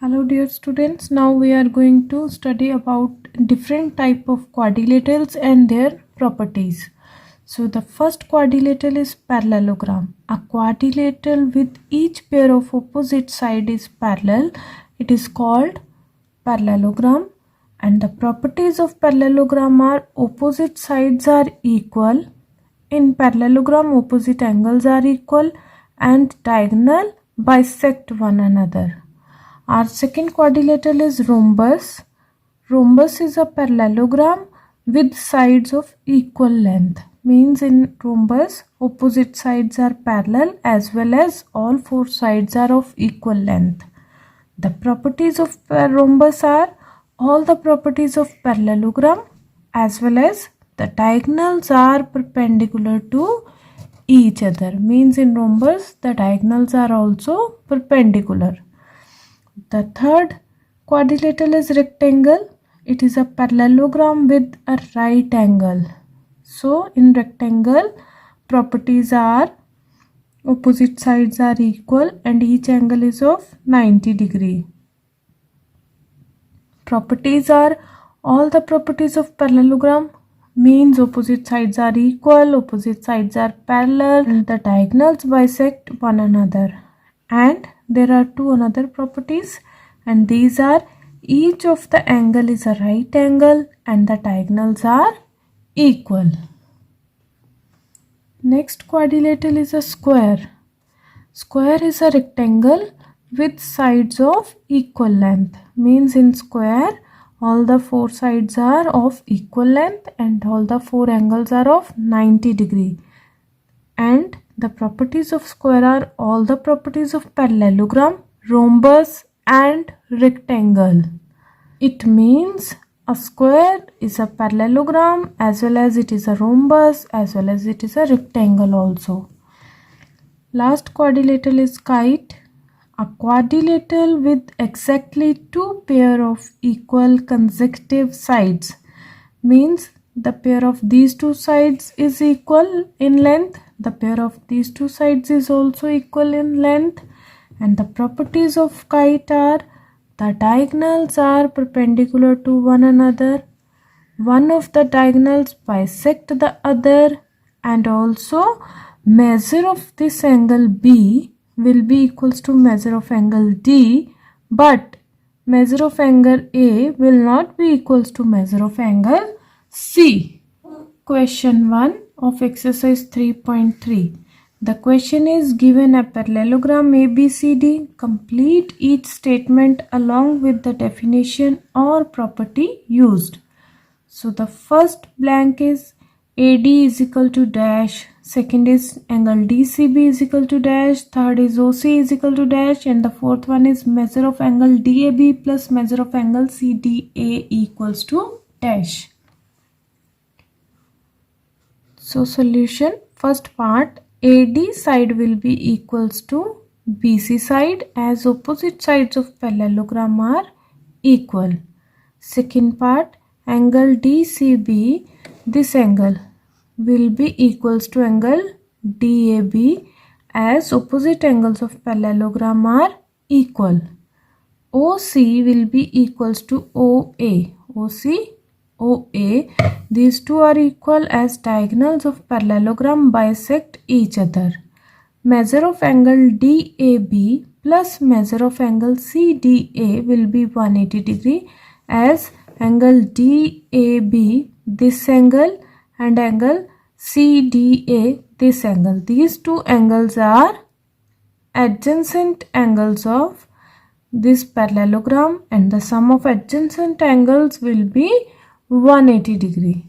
Hello dear students, now we are going to study about different type of quadrilaterals and their properties. So the first quadrilateral is parallelogram. A quadrilateral with each pair of opposite side is parallel. It is called parallelogram, and the properties of parallelogram are opposite sides are equal. In parallelogram, opposite angles are equal and diagonal bisect one another. Our second quadrilateral is rhombus. Rhombus is a parallelogram with sides of equal length. Means in rhombus, opposite sides are parallel as well as all four sides are of equal length. The properties of rhombus are all the properties of parallelogram as well as the diagonals are perpendicular to each other. Means in rhombus, the diagonals are also perpendicular. The third quadrilateral is rectangle. It is a parallelogram with a right angle. So in rectangle, properties are opposite sides are equal and each angle is of 90 degree. Properties are all the properties of parallelogram, means opposite sides are equal, opposite sides are parallel, and the diagonals bisect one another. And there are two another properties, and these are each of the angle is a right angle and the diagonals are equal. Next quadrilateral is a square. Square is a rectangle with sides of equal length. Means in square, all the four sides are of equal length and all the four angles are of 90 degree. And the properties of square are all the properties of parallelogram, rhombus and rectangle. It means a square is a parallelogram as well as it is a rhombus as well as it is a rectangle also. Last quadrilateral is kite. A quadrilateral with exactly two pair of equal consecutive sides. Means the pair of these two sides is equal in length. The pair of these two sides is also equal in length. And the properties of kite are the diagonals are perpendicular to one another. One of the diagonals bisect the other, and also measure of this angle B will be equals to measure of angle D, but measure of angle A will not be equals to measure of angle C. Question 1 of exercise 3.3. The question is given a parallelogram ABCD. Complete each statement along with the definition or property used. So the first blank is AD is equal to dash, second is angle DCB is equal to dash, third is OC is equal to dash, and the fourth one is measure of angle DAB plus measure of angle CDA equals to dash. So solution, first part, AD side will be equals to BC side as opposite sides of parallelogram are equal. Second part, angle DCB, this angle will be equals to angle DAB as opposite angles of parallelogram are equal. OC will be equals to OA. OC, OA, these two are equal as diagonals of parallelogram bisect each other. Measure of angle DAB plus measure of angle CDA will be 180 degree as angle DAB this angle and angle CDA this angle. These two angles are adjacent angles of this parallelogram and the sum of adjacent angles will be 180 degree.